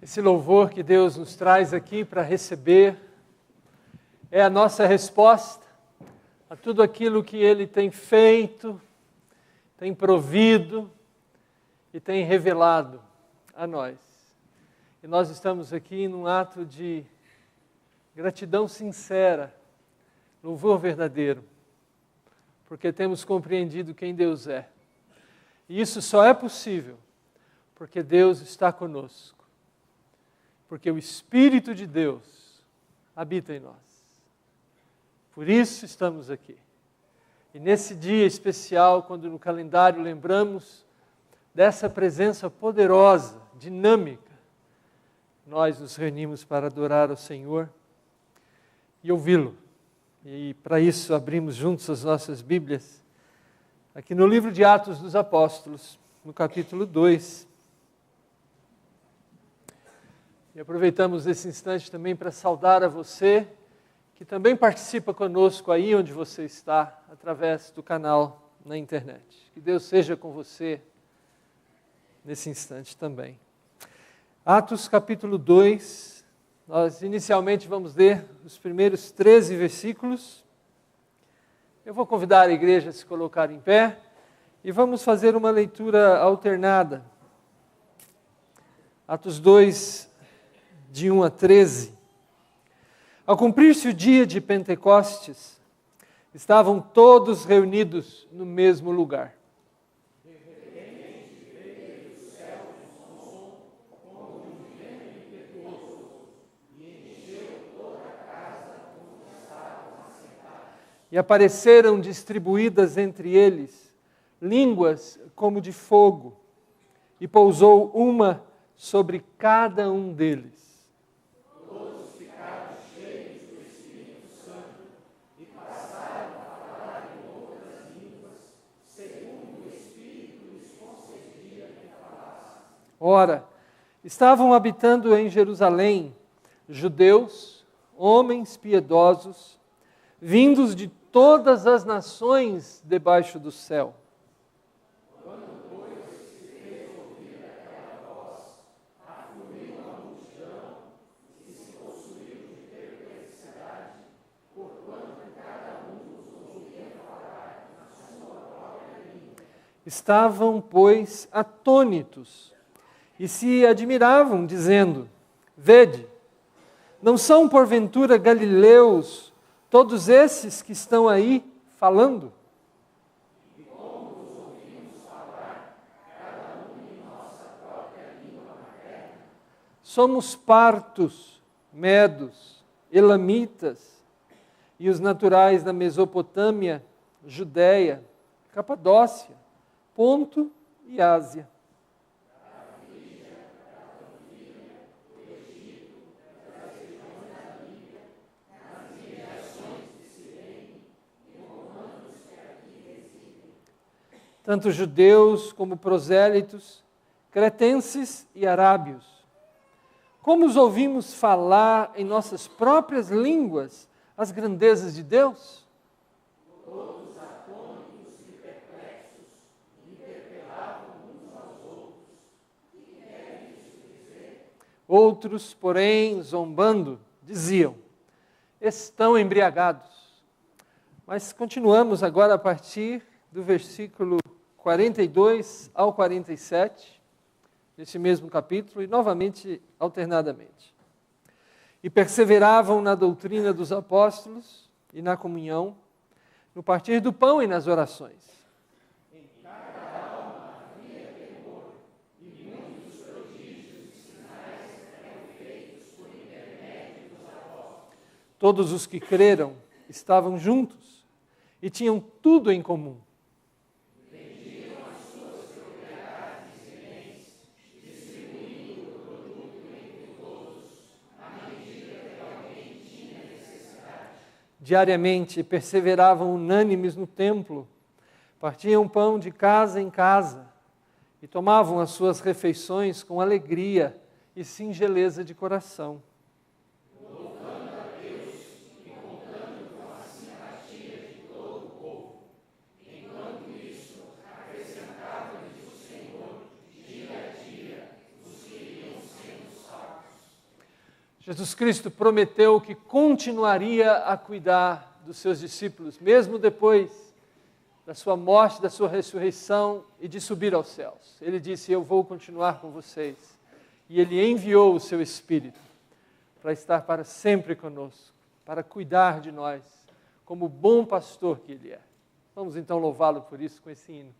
Esse louvor que Deus nos traz aqui para receber é a nossa resposta a tudo aquilo que Ele tem feito, tem provido e tem revelado a nós. E nós estamos aqui num ato de gratidão sincera, louvor verdadeiro, porque temos compreendido quem Deus é. E isso só é possível porque Deus está conosco. Porque o Espírito de Deus habita em nós. Por isso estamos aqui. E nesse dia especial, quando no calendário lembramos dessa presença poderosa, dinâmica, nós nos reunimos para adorar ao Senhor e ouvi-lo. E para isso abrimos juntos as nossas Bíblias, aqui no livro de Atos dos Apóstolos, no capítulo 2. E aproveitamos esse instante também para saudar a você, que também participa conosco aí onde você está, através do canal na internet. Que Deus seja com você nesse instante também. Atos capítulo 2, nós inicialmente vamos ler os primeiros 13 versículos. Eu vou convidar a igreja a se colocar em pé e vamos fazer uma leitura alternada. Atos 2, de 1 a 13. Ao cumprir-se o dia de Pentecostes, estavam todos reunidos no mesmo lugar. E apareceram distribuídas entre eles línguas como de fogo, e pousou uma sobre cada um deles. Ora, estavam habitando em Jerusalém judeus, homens piedosos, vindos de todas as nações debaixo do céu. Quando, pois, se fez ouvir aquela voz, afluiu a multidão e se possuiu de perplexidade, porquanto cada um os ouvia falar na sua própria língua. Estavam, pois, atônitos, e se admiravam, dizendo: Vede, não são porventura galileus todos esses que estão aí falando? E como os ouvimos falar, cada um em nossa própria língua materna? Somos partos, medos, elamitas, e os naturais da Mesopotâmia, Judéia, Capadócia, Ponto e Ásia. Tanto judeus como prosélitos, cretenses e arábios. Como os ouvimos falar em nossas próprias línguas as grandezas de Deus? Todos atônitos e perplexos, interpelavam uns aos outros. O que quer isso dizer? Outros, porém, zombando, diziam: estão embriagados. Mas continuamos agora a partir do versículo 42 ao 47, nesse mesmo capítulo, e novamente, alternadamente. E perseveravam na doutrina dos apóstolos e na comunhão, no partir do pão e nas orações. Em cada alma havia temor, e muitos prodígios e sinais eram feitos por intermédio dos apóstolos. Todos os que creram estavam juntos e tinham tudo em comum. Diariamente perseveravam unânimes no templo, partiam pão de casa em casa e tomavam as suas refeições com alegria e singeleza de coração. Louvando a Deus e contando com a simpatia de todo o povo. Enquanto isso, acrescentava-lhes o Senhor, dia a dia, os que iam sendo salvos. Jesus Cristo prometeu que continuaria a cuidar dos seus discípulos, mesmo depois da sua morte, da sua ressurreição e de subir aos céus. Ele disse: eu vou continuar com vocês. E Ele enviou o seu Espírito para estar para sempre conosco, para cuidar de nós, como o bom pastor que Ele é. Vamos então louvá-lo por isso com esse hino.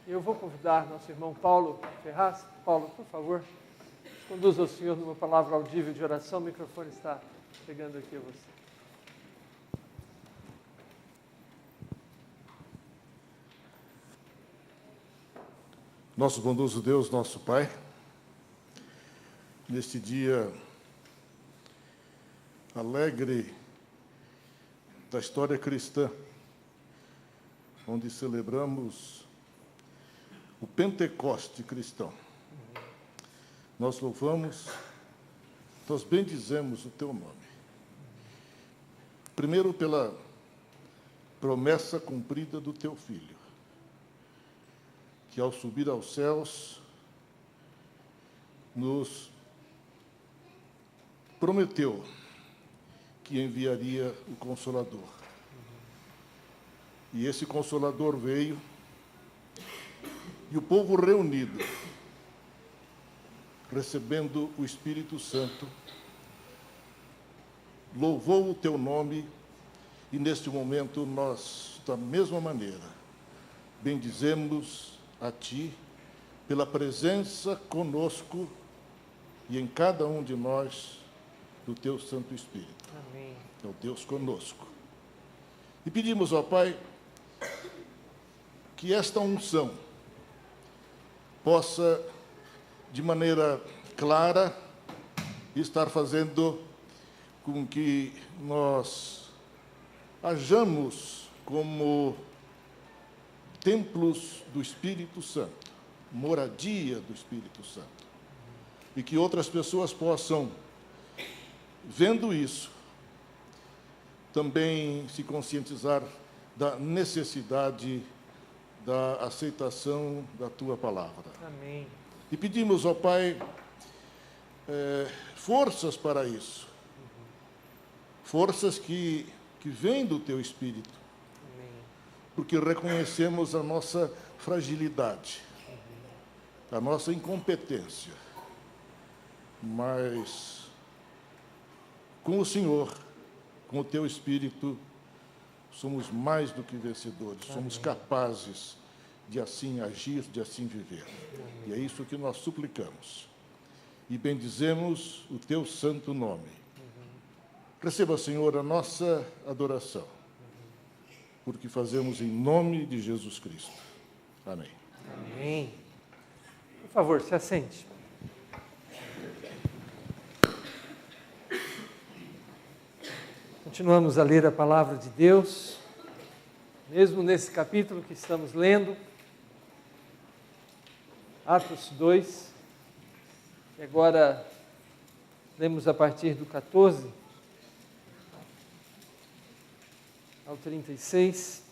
Eu vou convidar nosso irmão Paulo Ferraz. Paulo, por favor, conduza o senhor numa palavra audível de oração. O microfone está chegando aqui a você. Nosso bondoso Deus, nosso Pai, neste dia alegre da história cristã, onde celebramos o Pentecoste cristão. Nós louvamos, nós bendizemos o Teu nome. Primeiro, pela promessa cumprida do Teu Filho, que ao subir aos céus, nos prometeu que enviaria o Consolador. E esse Consolador veio, e o povo reunido, recebendo o Espírito Santo, louvou o teu nome, e neste momento nós, da mesma maneira, bendizemos a ti pela presença conosco e em cada um de nós do teu Santo Espírito. Amém. É o Deus conosco. E pedimos, ó Pai, que esta unção possa, de maneira clara, estar fazendo com que nós hajamos como templos do Espírito Santo, moradia do Espírito Santo, e que outras pessoas possam, vendo isso, também se conscientizar da necessidade da aceitação da Tua Palavra. Amém. E pedimos, ó Pai, forças para isso, forças que vêm do Teu Espírito, Amém. porque reconhecemos a nossa fragilidade, a nossa incompetência, mas com o Senhor, com o Teu Espírito, somos mais do que vencedores, somos capazes de assim agir, de assim viver. E é isso que nós suplicamos. E bendizemos o Teu santo nome. Receba, Senhor, a nossa adoração, porque fazemos em nome de Jesus Cristo. Amém. Amém. Por favor, se assente. Continuamos a ler a palavra de Deus, mesmo nesse capítulo que estamos lendo, Atos 2, e agora lemos a partir do 14 ao 36.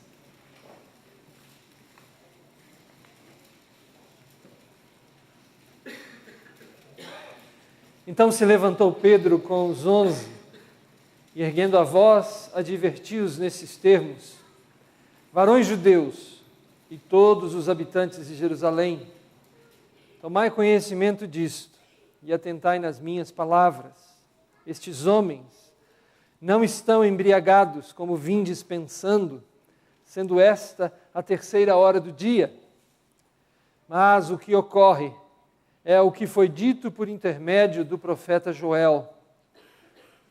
Então se levantou Pedro com os 11, e erguendo a voz, advertiu-os nesses termos: varões judeus e todos os habitantes de Jerusalém, tomai conhecimento disto e atentai nas minhas palavras. Estes homens não estão embriagados, como vindes pensando, sendo esta a 3ª hora do dia. Mas o que ocorre é o que foi dito por intermédio do profeta Joel.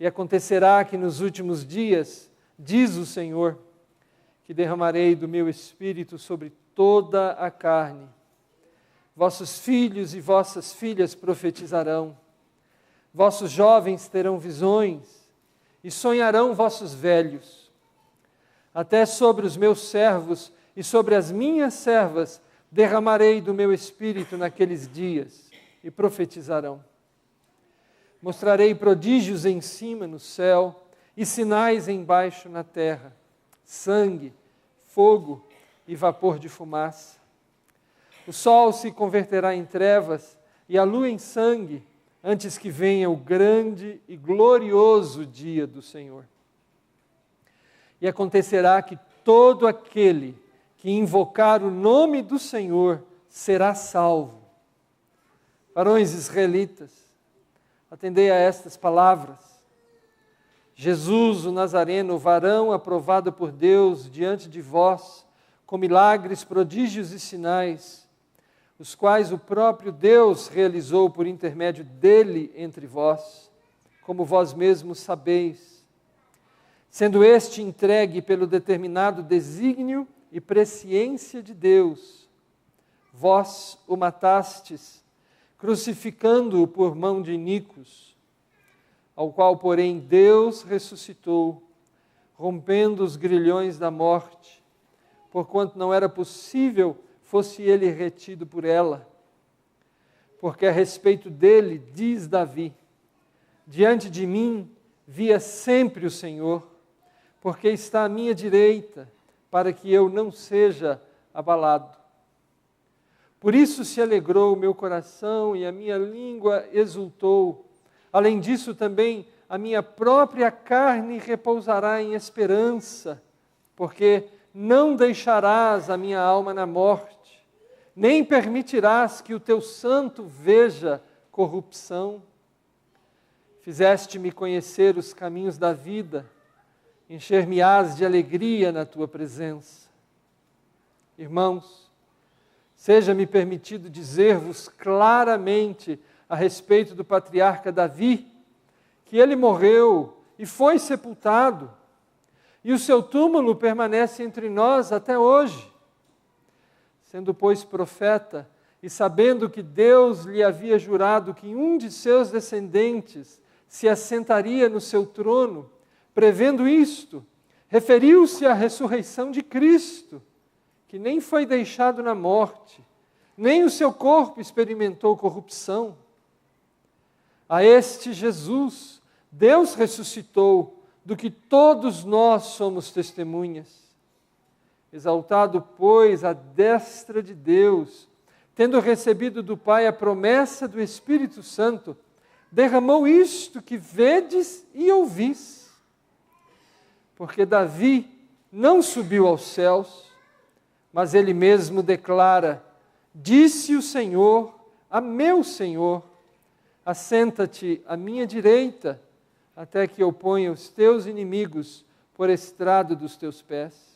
E acontecerá que nos últimos dias, diz o Senhor, que derramarei do meu Espírito sobre toda a carne. Vossos filhos e vossas filhas profetizarão, vossos jovens terão visões, e sonharão vossos velhos. Até sobre os meus servos e sobre as minhas servas derramarei do meu Espírito naqueles dias, e profetizarão. Mostrarei prodígios em cima no céu e sinais embaixo na terra: sangue, fogo e vapor de fumaça. O sol se converterá em trevas e a lua em sangue, antes que venha o grande e glorioso dia do Senhor. E acontecerá que todo aquele que invocar o nome do Senhor será salvo. Varões israelitas, atendei a estas palavras. Jesus, o Nazareno, o varão aprovado por Deus diante de vós, com milagres, prodígios e sinais, os quais o próprio Deus realizou por intermédio dele entre vós, como vós mesmos sabeis. Sendo este entregue pelo determinado desígnio e presciência de Deus, vós o matastes, crucificando-o por mão de iníquos, ao qual, porém, Deus ressuscitou, rompendo os grilhões da morte, porquanto não era possível fosse ele retido por ela. Porque a respeito dele, diz Davi: diante de mim via sempre o Senhor, porque está à minha direita, para que eu não seja abalado. Por isso se alegrou o meu coração e a minha língua exultou, Além disso, também a minha própria carne repousará em esperança, porque não deixarás a minha alma na morte, nem permitirás que o teu santo veja corrupção. Fizeste-me conhecer os caminhos da vida, encher-me-ás de alegria na tua presença. Irmãos, seja-me permitido dizer-vos claramente a respeito do patriarca Davi, que ele morreu e foi sepultado, e o seu túmulo permanece entre nós até hoje. Sendo, pois, profeta, e sabendo que Deus lhe havia jurado que um de seus descendentes se assentaria no seu trono, prevendo isto, referiu-se à ressurreição de Cristo, que nem foi deixado na morte, nem o seu corpo experimentou corrupção. A este Jesus, Deus ressuscitou, do que todos nós somos testemunhas. Exaltado, pois, à destra de Deus, tendo recebido do Pai a promessa do Espírito Santo, derramou isto que vedes e ouvis. Porque Davi não subiu aos céus, mas ele mesmo declara: disse o Senhor a meu Senhor, assenta-te à minha direita, até que eu ponha os teus inimigos por estrado dos teus pés.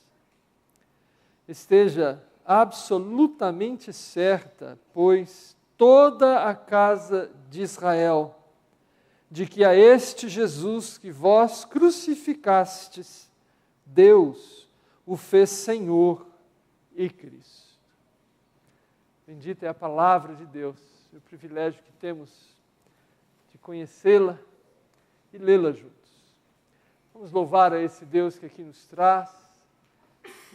Esteja absolutamente certa, pois, toda a casa de Israel, de que a este Jesus que vós crucificastes, Deus o fez Senhor e Cristo. Bendita é a palavra de Deus, e o privilégio que temos de conhecê-la e lê-la juntos. Vamos louvar a esse Deus que aqui nos traz,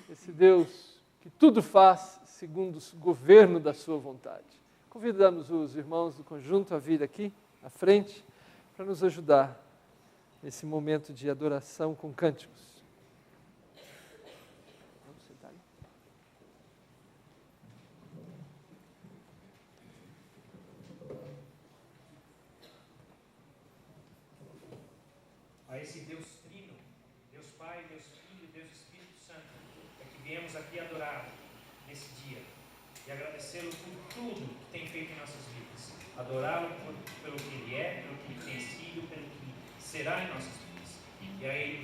esse Deus que tudo faz segundo o governo da sua vontade. Convidamos os irmãos do conjunto a vir aqui à frente para nos ajudar nesse momento de adoração com cânticos. Vamos sentar aí. A esse Deus Trino, Deus Pai, Deus Filho e Deus Espírito Santo, é que viemos aqui adorar nesse dia e agradecê-lo por tudo que tem feito em nossas vidas. Adorá-lo pelo que Ele é, pelo que Ele tem sido, pelo que será em nossas vidas. E aí,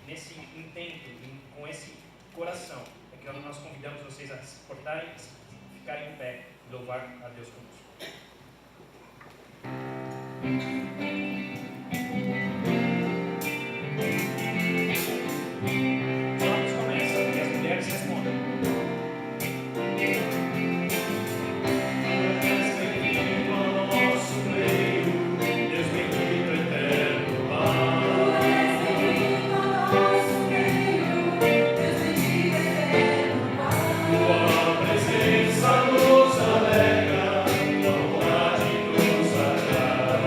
nesse intento, com esse coração, é que nós convidamos vocês a se portarem, a ficarem em pé e louvar a Deus conosco. Nos alegra, tua bondade nos agrada.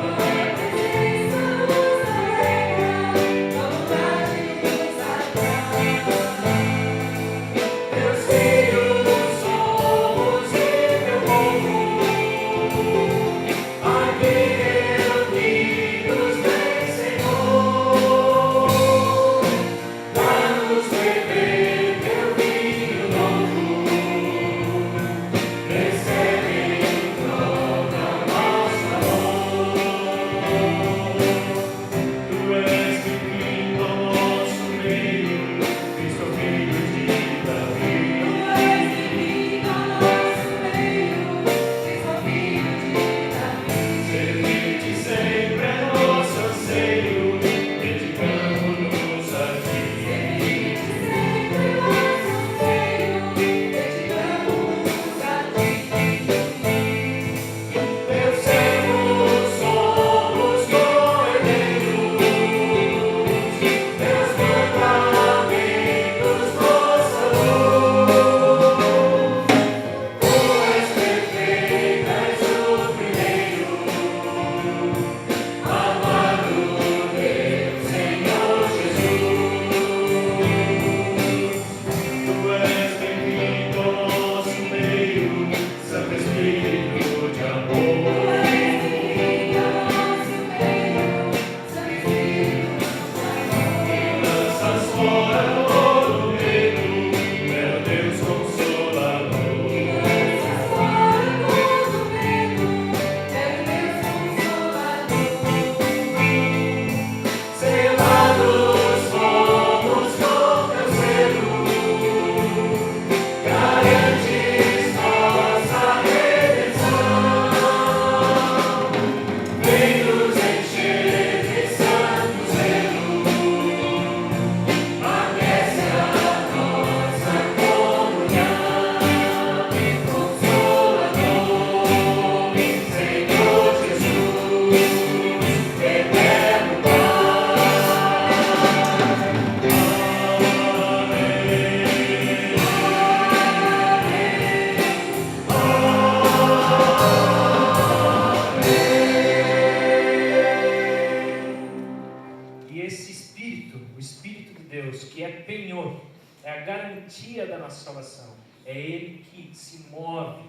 E esse Espírito, o Espírito de Deus, que é penhor, é a garantia da nossa salvação. É Ele que se move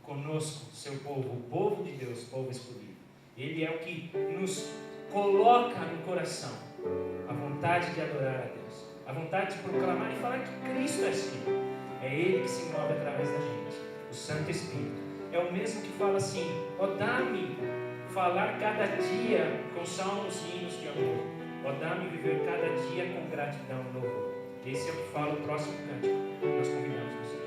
conosco, seu povo, o povo de Deus, o povo escolhido. Ele é o que nos coloca no coração a vontade de adorar a Deus, a vontade de proclamar e falar que Cristo é Filho. É Ele que se move através da gente, o Santo Espírito. É o mesmo que fala assim: ó, dá-me falar cada dia com salmos e hinos de amor. Ó, dá-me viver cada dia com gratidão e louvor. Esse é o que fala o próximo cântico. Nós convidamos vocês.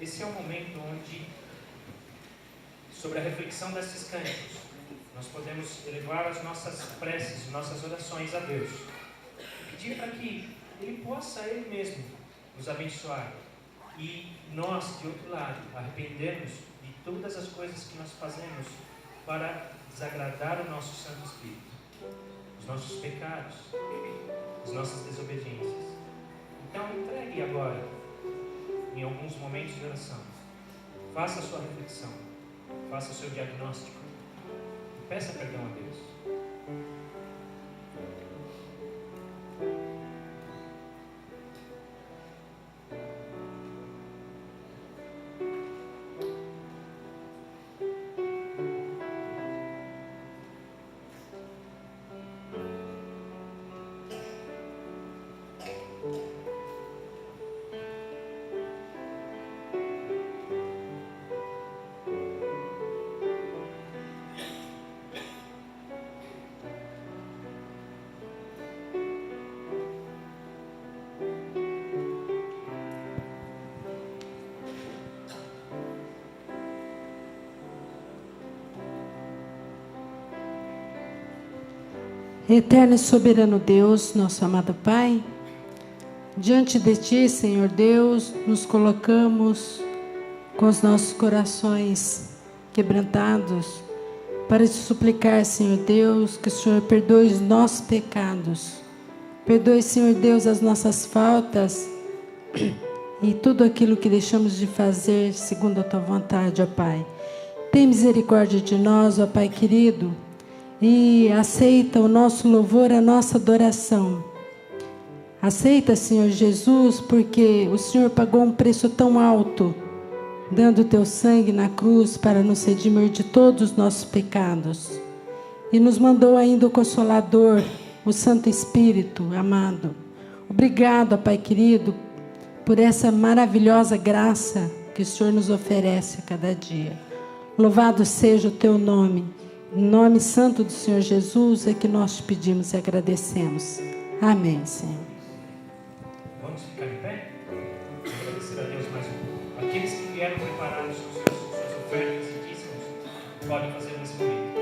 Esse é o momento onde, sobre a reflexão desses cânticos, nós podemos elevar as nossas preces, nossas orações a Deus. Pedir para que Ele possa, Ele mesmo, nos abençoar. E nós, de outro lado, arrependermos de todas as coisas que nós fazemos para desagradar o nosso Santo Espírito. Os nossos pecados, as nossas desobediências. Então, entregue agora, em alguns momentos de oração. Faça a sua reflexão. Faça o seu diagnóstico. E peça perdão a Deus. Eterno e soberano Deus, nosso amado Pai, diante de Ti, Senhor Deus, nos colocamos com os nossos corações quebrantados para te suplicar, Senhor Deus, que o Senhor perdoe os nossos pecados. Perdoe, Senhor Deus, as nossas faltas e tudo aquilo que deixamos de fazer segundo a tua vontade, ó Pai. Tem misericórdia de nós, ó Pai querido, e aceita o nosso louvor, a nossa adoração. Aceita, Senhor Jesus, porque o Senhor pagou um preço tão alto, dando o teu sangue na cruz para nos redimir de todos os nossos pecados. E nos mandou ainda o Consolador, o Santo Espírito amado. Obrigado, ó Pai querido, por essa maravilhosa graça que o Senhor nos oferece a cada dia. Louvado seja o teu nome. Em nome santo do Senhor Jesus é que nós te pedimos e agradecemos. Amém, Senhor. Vamos ficar em pé? Agradecer a Deus mais um pouco. Aqueles que vieram preparar as suas ofertas e dízimos, podem fazer nesse momento.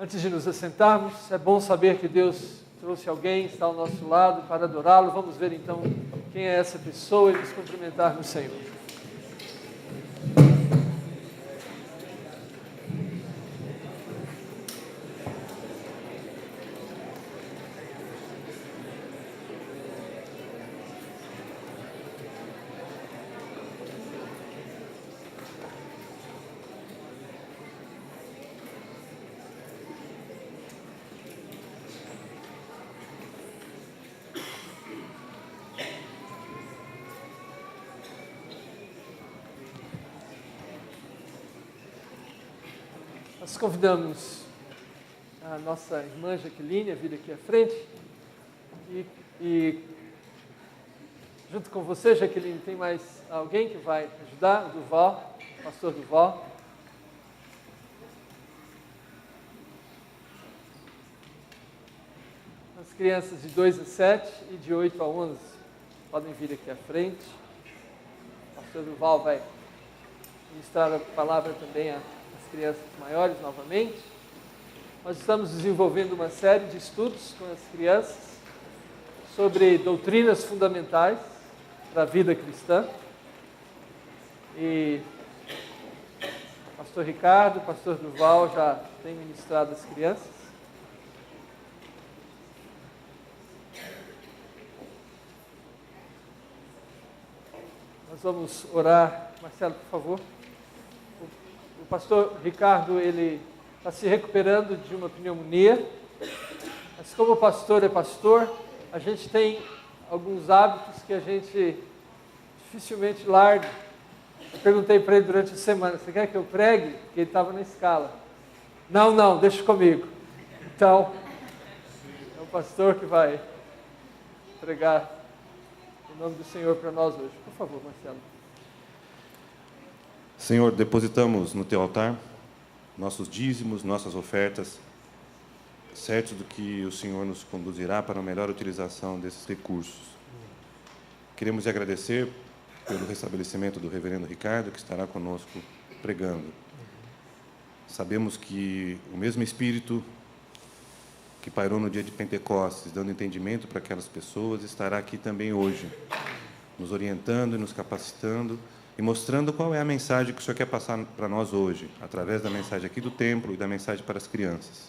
Antes de nos assentarmos, é bom saber que Deus trouxe alguém, está ao nosso lado para adorá-lo. Vamos ver então quem é essa pessoa e nos cumprimentar no Senhor. Nós convidamos a nossa irmã Jaqueline a vir aqui à frente e junto com você, Jaqueline, tem mais alguém que vai ajudar? O Duval, o pastor Duval. As crianças de 2 a 7 e de 8 a 11 podem vir aqui à frente. O pastor Duval vai ministrar a palavra também às crianças maiores novamente. Nós estamos desenvolvendo uma série de estudos com as crianças sobre doutrinas fundamentais para a vida cristã. E o pastor Ricardo, o pastor Duval já tem ministrado às crianças. Nós vamos orar. Marcelo, por favor. O pastor Ricardo, ele está se recuperando de uma pneumonia, mas como o pastor é pastor, a gente tem alguns hábitos que a gente dificilmente larga. Eu perguntei para ele durante a semana, você quer que eu pregue? Porque ele estava na escala. Não, deixa comigo. Então, é o pastor que vai pregar em nome do Senhor para nós hoje. Por favor, Marcelo. Senhor, depositamos no Teu altar nossos dízimos, nossas ofertas, certos do que o Senhor nos conduzirá para a melhor utilização desses recursos. Queremos lhe agradecer pelo restabelecimento do reverendo Ricardo, que estará conosco pregando. Sabemos que o mesmo Espírito que pairou no dia de Pentecostes, dando entendimento para aquelas pessoas, estará aqui também hoje, nos orientando e nos capacitando e mostrando qual é a mensagem que o Senhor quer passar para nós hoje, através da mensagem aqui do templo e da mensagem para as crianças.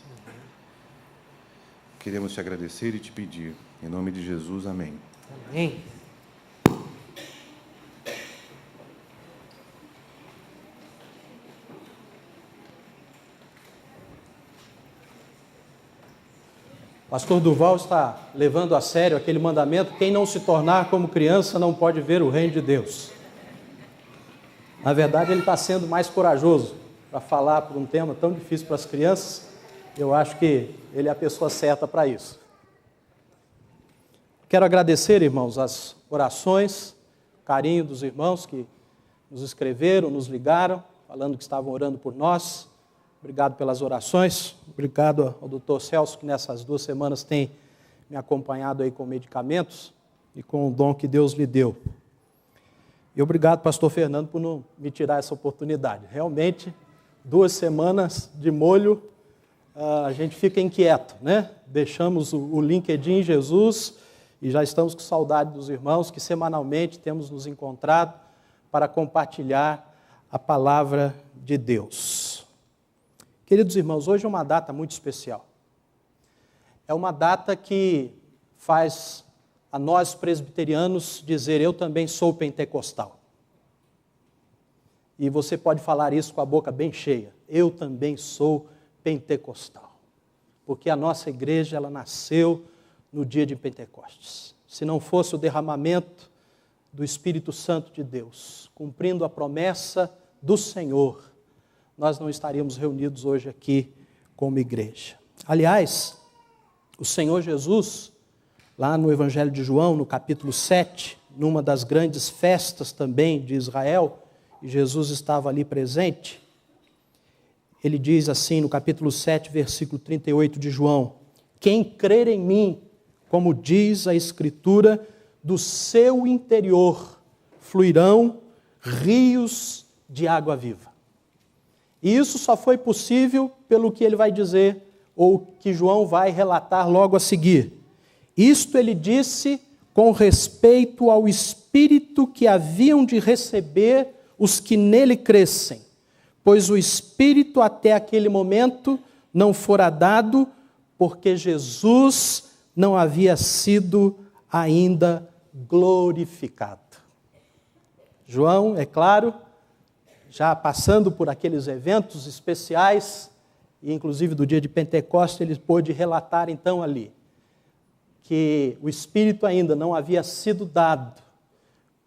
Queremos te agradecer e te pedir, em nome de Jesus, amém. Amém. Pastor Duval está levando a sério aquele mandamento: quem não se tornar como criança não pode ver o reino de Deus. Na verdade, ele está sendo mais corajoso para falar por um tema tão difícil para as crianças. Eu acho que ele é a pessoa certa para isso. Quero agradecer, irmãos, as orações, o carinho dos irmãos que nos escreveram, nos ligaram, falando que estavam orando por nós. Obrigado pelas orações. Obrigado ao doutor Celso, que nessas 2 semanas tem me acompanhado aí com medicamentos e com o dom que Deus lhe deu. E obrigado, pastor Fernando, por não me tirar essa oportunidade. Realmente, 2 semanas de molho, a gente fica inquieto, né? Deixamos o LinkedIn Jesus e já estamos com saudade dos irmãos que semanalmente temos nos encontrado para compartilhar a palavra de Deus. Queridos irmãos, hoje é uma data muito especial. É uma data que faz a nós presbiterianos dizer: eu também sou pentecostal. E você pode falar isso com a boca bem cheia: eu também sou pentecostal. Porque a nossa igreja, ela nasceu no dia de Pentecostes. Se não fosse o derramamento do Espírito Santo de Deus, cumprindo a promessa do Senhor, nós não estaríamos reunidos hoje aqui como igreja. Aliás, o Senhor Jesus, lá no Evangelho de João, no capítulo 7, numa das grandes festas também de Israel, e Jesus estava ali presente, ele diz assim no capítulo 7, versículo 38 de João: quem crer em mim, como diz a Escritura, do seu interior fluirão rios de água viva. E isso só foi possível pelo que ele vai dizer, ou que João vai relatar logo a seguir. Isto ele disse com respeito ao Espírito que haviam de receber os que nele crescem, pois o Espírito até aquele momento não fora dado, porque Jesus não havia sido ainda glorificado. João, é claro, já passando por aqueles eventos especiais, e inclusive do dia de Pentecostes, ele pôde relatar então ali, que o Espírito ainda não havia sido dado,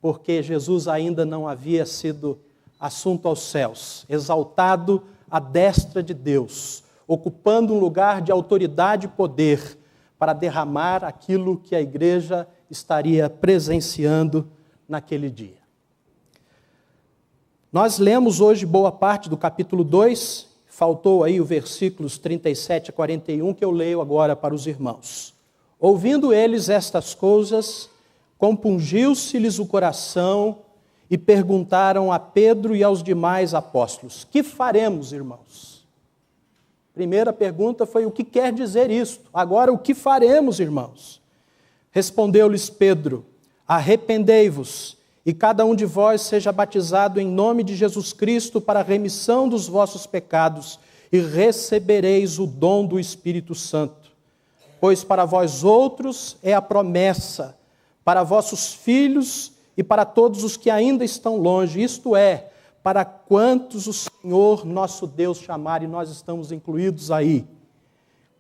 porque Jesus ainda não havia sido assunto aos céus, exaltado à destra de Deus, ocupando um lugar de autoridade e poder para derramar aquilo que a igreja estaria presenciando naquele dia. Nós lemos hoje boa parte do capítulo 2, faltou aí o versículos 37 a 41, que eu leio agora para os irmãos. Ouvindo eles estas coisas, compungiu-se-lhes o coração e perguntaram a Pedro e aos demais apóstolos: que faremos, irmãos? Primeira pergunta foi: o que quer dizer isto? Agora, o que faremos, irmãos? Respondeu-lhes Pedro: arrependei-vos, e cada um de vós seja batizado em nome de Jesus Cristo para a remissão dos vossos pecados, e recebereis o dom do Espírito Santo. Pois para vós outros é a promessa, para vossos filhos e para todos os que ainda estão longe, isto é, para quantos o Senhor nosso Deus chamar, e nós estamos incluídos aí.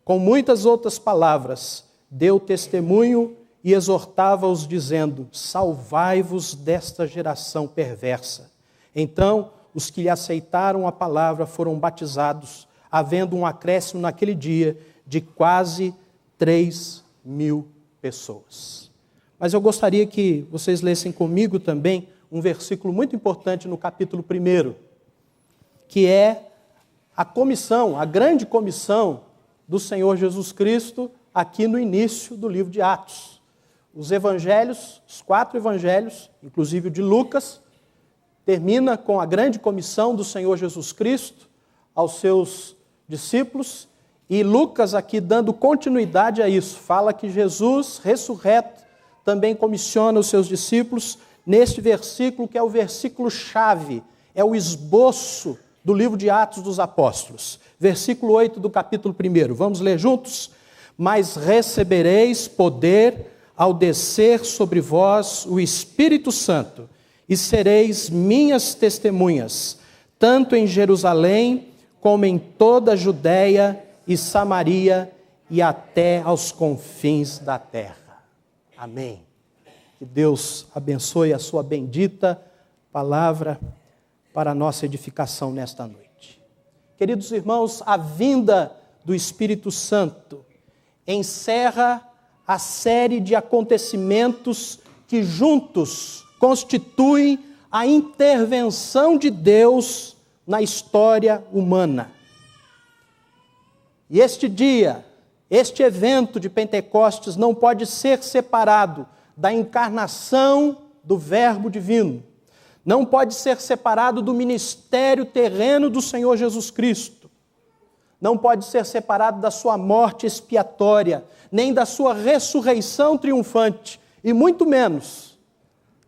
Com muitas outras palavras, deu testemunho e exortava-os dizendo: salvai-vos desta geração perversa. Então, os que lhe aceitaram a palavra foram batizados, havendo um acréscimo naquele dia de quase 3.000 pessoas. Mas eu gostaria que vocês lessem comigo também um versículo muito importante no capítulo 1, que é a comissão, a grande comissão do Senhor Jesus Cristo, aqui no início do livro de Atos. Os evangelhos, os 4 evangelhos, inclusive o de Lucas, termina com a grande comissão do Senhor Jesus Cristo aos seus discípulos, e Lucas aqui dando continuidade a isso, fala que Jesus, ressurreto, também comissiona os seus discípulos neste versículo, que é o versículo-chave, é o esboço do livro de Atos dos Apóstolos. Versículo 8 do capítulo 1. Vamos ler juntos? Mas recebereis poder ao descer sobre vós o Espírito Santo, e sereis minhas testemunhas, tanto em Jerusalém, como em toda a Judéia e Samaria, e até aos confins da terra. Amém. Que Deus abençoe a sua bendita palavra para a nossa edificação nesta noite. Queridos irmãos, a vinda do Espírito Santo encerra a série de acontecimentos que juntos constituem a intervenção de Deus na história humana. E este dia, este evento de Pentecostes não pode ser separado da encarnação do Verbo divino. Não pode ser separado do ministério terreno do Senhor Jesus Cristo. Não pode ser separado da sua morte expiatória, nem da sua ressurreição triunfante, e muito menos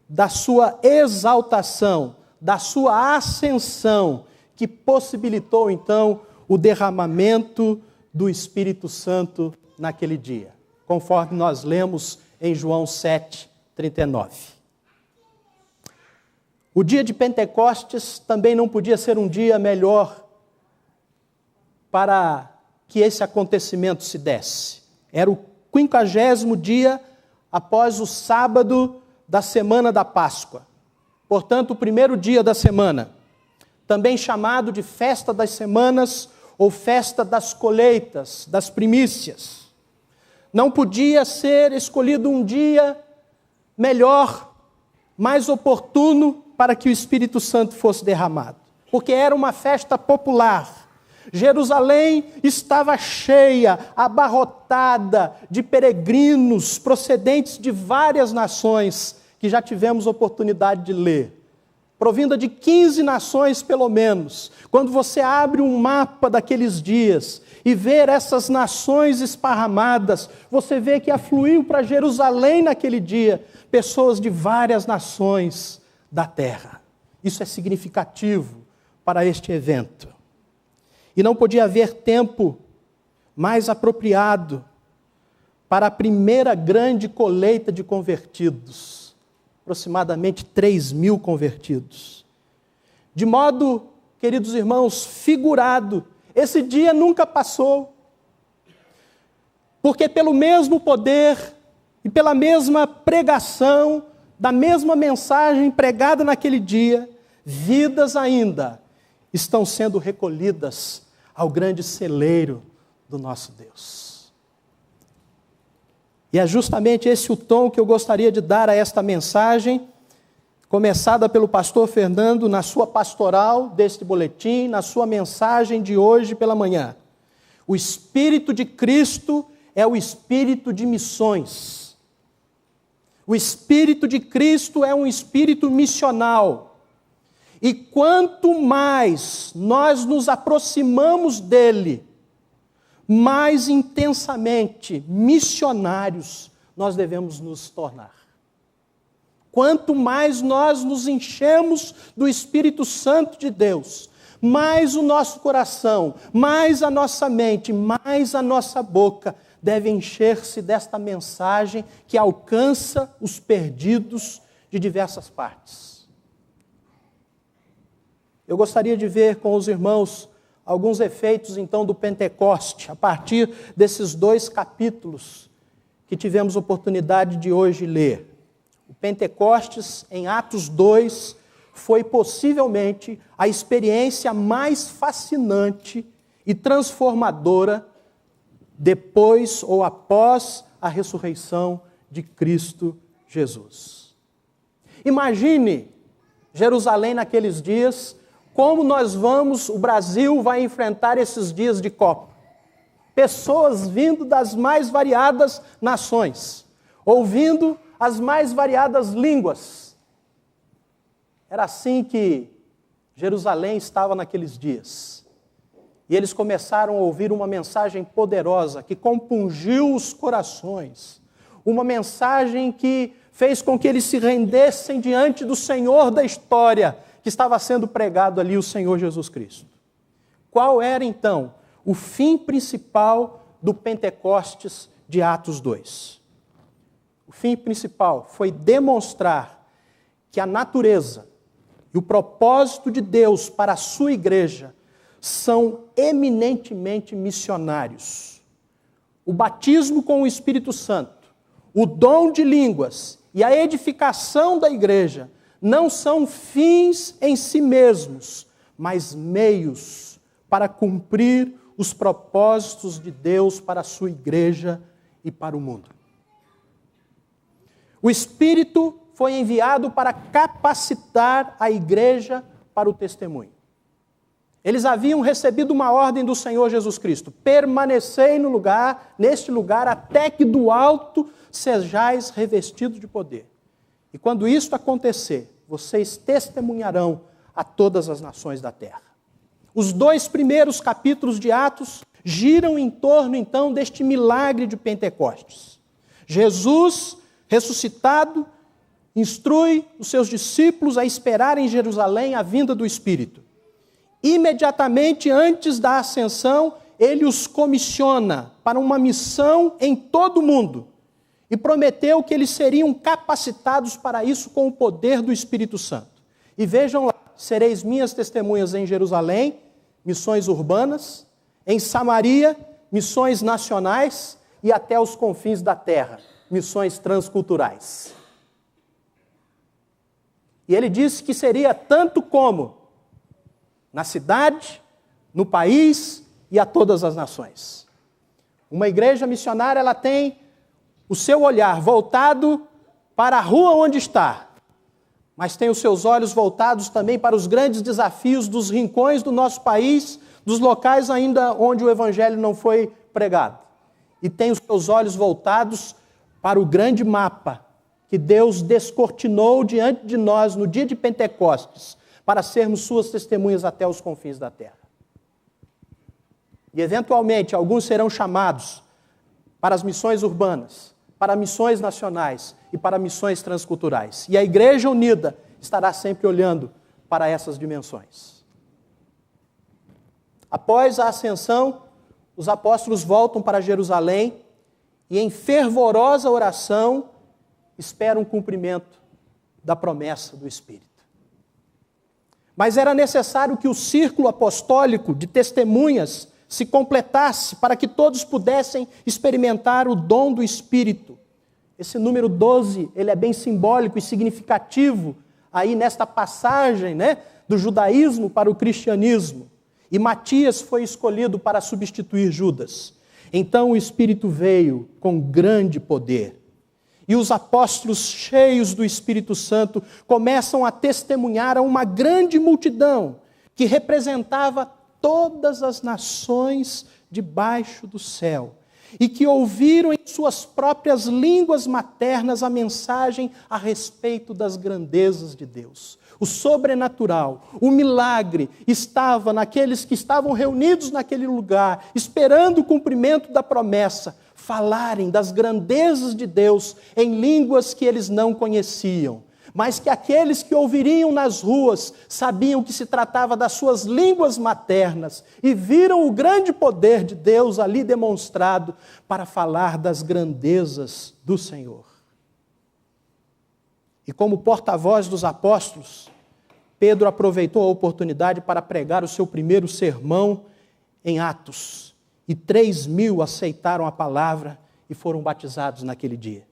da sua exaltação, da sua ascensão, que possibilitou então o derramamento do Espírito Santo naquele dia, conforme nós lemos em João 7:39. O dia de Pentecostes também não podia ser um dia melhor para que esse acontecimento se desse. Era o 50º dia após o sábado da semana da Páscoa. Portanto, o primeiro dia da semana, também chamado de Festa das Semanas ou Festa das Colheitas, das Primícias. Não podia ser escolhido um dia melhor, mais oportuno para que o Espírito Santo fosse derramado, porque era uma festa popular. Jerusalém estava cheia, abarrotada de peregrinos procedentes de várias nações, que já tivemos oportunidade de ler. Provinda de 15 nações pelo menos. Quando você abre um mapa daqueles dias e vê essas nações esparramadas, você vê que afluiu para Jerusalém naquele dia pessoas de várias nações da terra. Isso é significativo para este evento. E não podia haver tempo mais apropriado para a primeira grande colheita de convertidos, aproximadamente 3.000 convertidos. De modo, queridos irmãos, figurado, esse dia nunca passou, porque pelo mesmo poder e pela mesma pregação, da mesma mensagem pregada naquele dia, vidas ainda estão sendo recolhidas ao grande celeiro do nosso Deus. E é justamente esse o tom que eu gostaria de dar a esta mensagem, começada pelo pastor Fernando na sua pastoral deste boletim, na sua mensagem de hoje pela manhã. O Espírito de Cristo é o Espírito de missões. O Espírito de Cristo é um Espírito missional. E quanto mais nós nos aproximamos dele, mais intensamente missionários nós devemos nos tornar. Quanto mais nós nos enchemos do Espírito Santo de Deus, mais o nosso coração, mais a nossa mente, mais a nossa boca deve encher-se desta mensagem que alcança os perdidos de diversas partes. Eu gostaria de ver com os irmãos alguns efeitos, então, do Pentecoste, a partir desses 2 capítulos que tivemos oportunidade de hoje ler. O Pentecostes, em Atos 2, foi possivelmente a experiência mais fascinante e transformadora depois ou após a ressurreição de Cristo Jesus. Imagine Jerusalém naqueles dias, como o Brasil vai enfrentar esses dias de Copa. Pessoas vindo das mais variadas nações, ouvindo as mais variadas línguas. Era assim que Jerusalém estava naqueles dias. E eles começaram a ouvir uma mensagem poderosa que compungiu os corações. Uma mensagem que fez com que eles se rendessem diante do Senhor da história, que estava sendo pregado ali, o Senhor Jesus Cristo. Qual era, então, o fim principal do Pentecostes de Atos 2? O fim principal foi demonstrar que a natureza e o propósito de Deus para a sua igreja são eminentemente missionários. O batismo com o Espírito Santo, o dom de línguas e a edificação da igreja não são fins em si mesmos, mas meios para cumprir os propósitos de Deus para a sua igreja e para o mundo. O Espírito foi enviado para capacitar a igreja para o testemunho. Eles haviam recebido uma ordem do Senhor Jesus Cristo: permanecei neste lugar, até que do alto sejais revestidos de poder. E quando isto acontecer, vocês testemunharão a todas as nações da terra. Os 2 primeiros capítulos de Atos giram em torno, então, deste milagre de Pentecostes. Jesus, ressuscitado, instrui os seus discípulos a esperar em Jerusalém a vinda do Espírito. Imediatamente antes da ascensão, ele os comissiona para uma missão em todo o mundo e prometeu que eles seriam capacitados para isso com o poder do Espírito Santo. E vejam lá: sereis minhas testemunhas em Jerusalém, missões urbanas, em Samaria, missões nacionais e até os confins da terra, missões transculturais. E ele disse que seria tanto como na cidade, no país e a todas as nações. Uma igreja missionária, ela tem o seu olhar voltado para a rua onde está, mas tem os seus olhos voltados também para os grandes desafios dos rincões do nosso país, dos locais ainda onde o evangelho não foi pregado. E tem os seus olhos voltados para o grande mapa que Deus descortinou diante de nós no dia de Pentecostes, para sermos suas testemunhas até os confins da terra. E, eventualmente, alguns serão chamados para as missões urbanas, para missões nacionais e para missões transculturais. E a Igreja Unida estará sempre olhando para essas dimensões. Após a ascensão, os apóstolos voltam para Jerusalém e, em fervorosa oração, esperam o cumprimento da promessa do Espírito. Mas era necessário que o círculo apostólico de testemunhas se completasse para que todos pudessem experimentar o dom do Espírito. Esse número 12, ele é bem simbólico e significativo aí nesta passagem, do judaísmo para o cristianismo, e Matias foi escolhido para substituir Judas. Então o Espírito veio com grande poder. E os apóstolos, cheios do Espírito Santo, começam a testemunhar a uma grande multidão que representava todas as nações debaixo do céu e que ouviram em suas próprias línguas maternas a mensagem a respeito das grandezas de Deus. O sobrenatural, o milagre estava naqueles que estavam reunidos naquele lugar, esperando o cumprimento da promessa, falarem das grandezas de Deus em línguas que eles não conheciam, mas que aqueles que ouviriam nas ruas sabiam que se tratava das suas línguas maternas e viram o grande poder de Deus ali demonstrado para falar das grandezas do Senhor. E como porta-voz dos apóstolos, Pedro aproveitou a oportunidade para pregar o seu primeiro sermão em Atos. E 3.000 aceitaram a palavra e foram batizados naquele dia.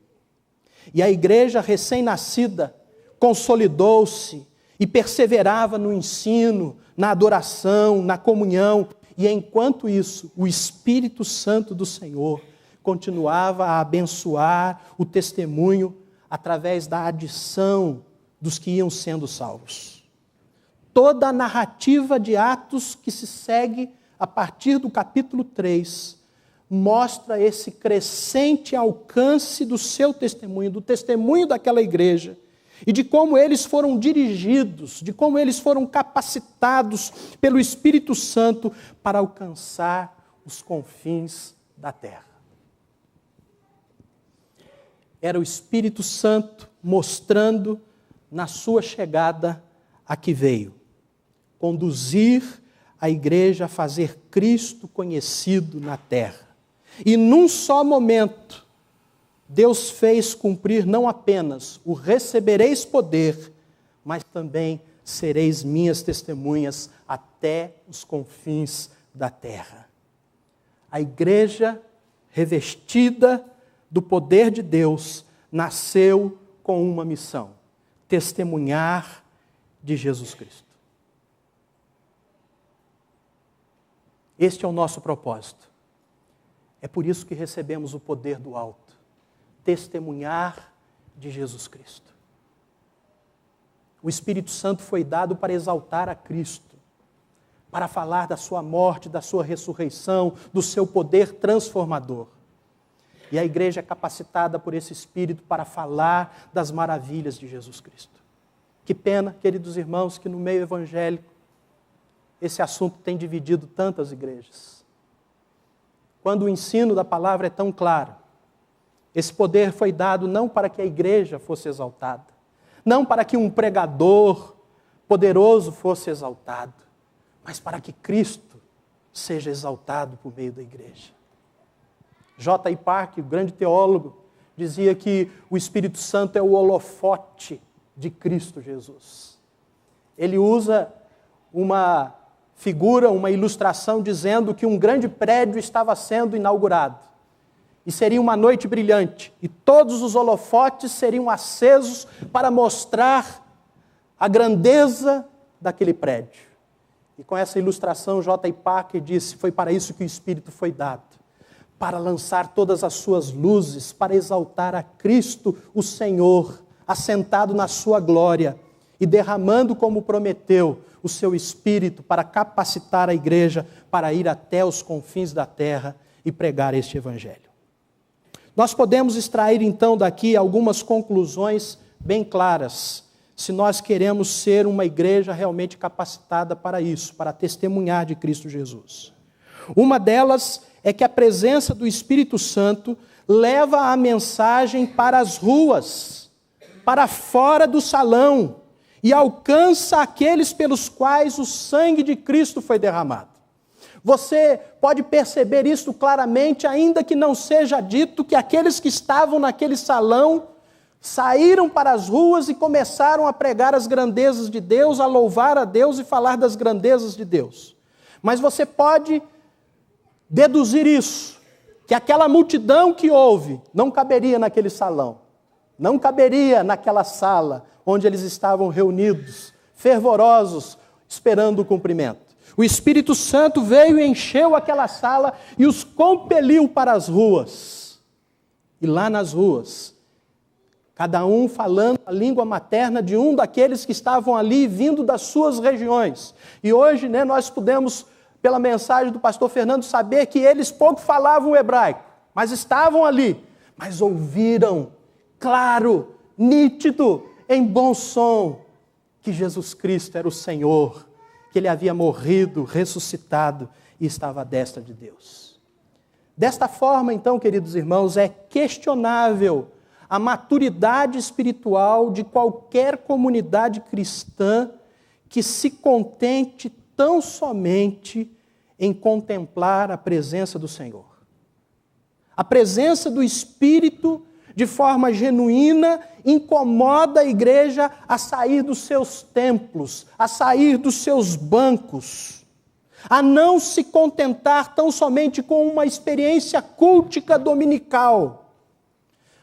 E a igreja recém-nascida consolidou-se e perseverava no ensino, na adoração, na comunhão. E enquanto isso, o Espírito Santo do Senhor continuava a abençoar o testemunho através da adição dos que iam sendo salvos. Toda a narrativa de Atos que se segue a partir do capítulo 3, mostra esse crescente alcance do seu testemunho, do testemunho daquela igreja, e de como eles foram dirigidos, de como eles foram capacitados pelo Espírito Santo para alcançar os confins da terra. Era o Espírito Santo mostrando na sua chegada a que veio, conduzir a igreja a fazer Cristo conhecido na terra. E num só momento, Deus fez cumprir não apenas o recebereis poder, mas também sereis minhas testemunhas até os confins da terra. A igreja revestida do poder de Deus nasceu com uma missão: testemunhar de Jesus Cristo. Este é o nosso propósito. É por isso que recebemos o poder do alto. Testemunhar de Jesus Cristo. O Espírito Santo foi dado para exaltar a Cristo, para falar da sua morte, da sua ressurreição, do seu poder transformador. E a igreja é capacitada por esse Espírito para falar das maravilhas de Jesus Cristo. Que pena, queridos irmãos, que no meio evangélico esse assunto tem dividido tantas igrejas. Quando o ensino da palavra é tão claro, esse poder foi dado não para que a igreja fosse exaltada, não para que um pregador poderoso fosse exaltado, mas para que Cristo seja exaltado por meio da igreja. J.I. Park, o grande teólogo, dizia que o Espírito Santo é o holofote de Cristo Jesus. Ele usa uma figura, uma ilustração, dizendo que um grande prédio estava sendo inaugurado. E seria uma noite brilhante. E todos os holofotes seriam acesos para mostrar a grandeza daquele prédio. E com essa ilustração, J.I. Parker disse: foi para isso que o Espírito foi dado. Para lançar todas as suas luzes, para exaltar a Cristo, o Senhor, assentado na sua glória e derramando, como prometeu, o seu Espírito para capacitar a igreja para ir até os confins da terra e pregar este Evangelho. Nós podemos extrair então daqui algumas conclusões bem claras, se nós queremos ser uma igreja realmente capacitada para isso, para testemunhar de Cristo Jesus. Uma delas é que a presença do Espírito Santo leva a mensagem para as ruas, para fora do salão, e alcança aqueles pelos quais o sangue de Cristo foi derramado. Você pode perceber isso claramente, ainda que não seja dito que aqueles que estavam naquele salão saíram para as ruas e começaram a pregar as grandezas de Deus, a louvar a Deus e falar das grandezas de Deus. Mas você pode deduzir isso, que aquela multidão que houve não caberia naquele salão, não caberia naquela sala onde eles estavam reunidos, fervorosos, esperando o cumprimento. O Espírito Santo veio e encheu aquela sala e os compeliu para as ruas. E lá nas ruas, cada um falando a língua materna de um daqueles que estavam ali, vindo das suas regiões. E hoje, nós podemos, pela mensagem do pastor Fernando, saber que eles pouco falavam o hebraico, mas estavam ali, mas ouviram, claro, nítido, em bom som, que Jesus Cristo era o Senhor, que Ele havia morrido, ressuscitado e estava à destra de Deus. Desta forma, então, queridos irmãos, é questionável a maturidade espiritual de qualquer comunidade cristã que se contente tão somente em contemplar a presença do Senhor. A presença do Espírito, de forma genuína, incomoda a igreja a sair dos seus templos, a sair dos seus bancos, a não se contentar tão somente com uma experiência cultica dominical,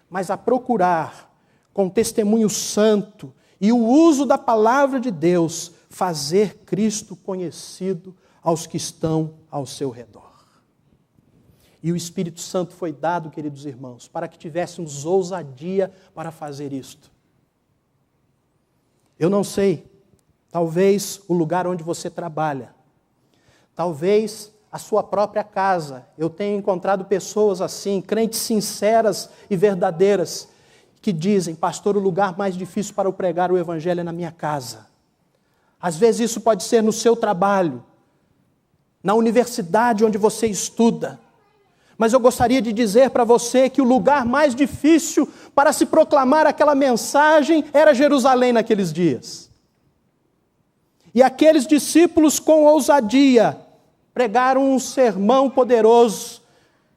mas a procurar, com testemunho santo e o uso da palavra de Deus, fazer Cristo conhecido aos que estão ao seu redor. E o Espírito Santo foi dado, queridos irmãos, para que tivéssemos ousadia para fazer isto. Eu não sei, talvez o lugar onde você trabalha, talvez a sua própria casa. Eu tenho encontrado pessoas assim, crentes sinceras e verdadeiras, que dizem: pastor, o lugar mais difícil para eu pregar o Evangelho é na minha casa. Às vezes isso pode ser no seu trabalho, na universidade onde você estuda. Mas eu gostaria de dizer para você que o lugar mais difícil para se proclamar aquela mensagem era Jerusalém naqueles dias. E aqueles discípulos, com ousadia, pregaram um sermão poderoso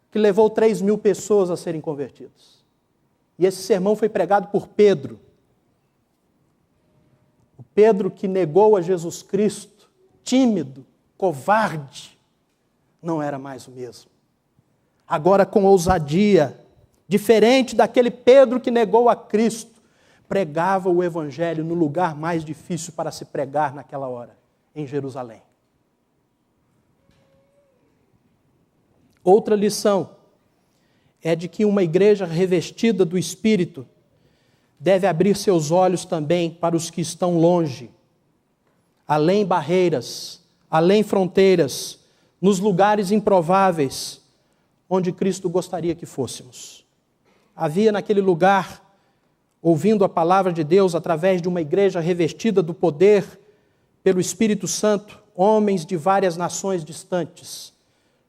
que levou 3.000 pessoas a serem convertidas. E esse sermão foi pregado por Pedro. O Pedro que negou a Jesus Cristo, tímido, covarde, não era mais o mesmo. Agora, com ousadia, diferente daquele Pedro que negou a Cristo, pregava o Evangelho no lugar mais difícil para se pregar naquela hora, em Jerusalém. Outra lição é de que uma igreja revestida do Espírito deve abrir seus olhos também para os que estão longe, além barreiras, além fronteiras, nos lugares improváveis, onde Cristo gostaria que fôssemos. Havia naquele lugar, ouvindo a palavra de Deus através de uma igreja revestida do poder pelo Espírito Santo, homens de várias nações distantes,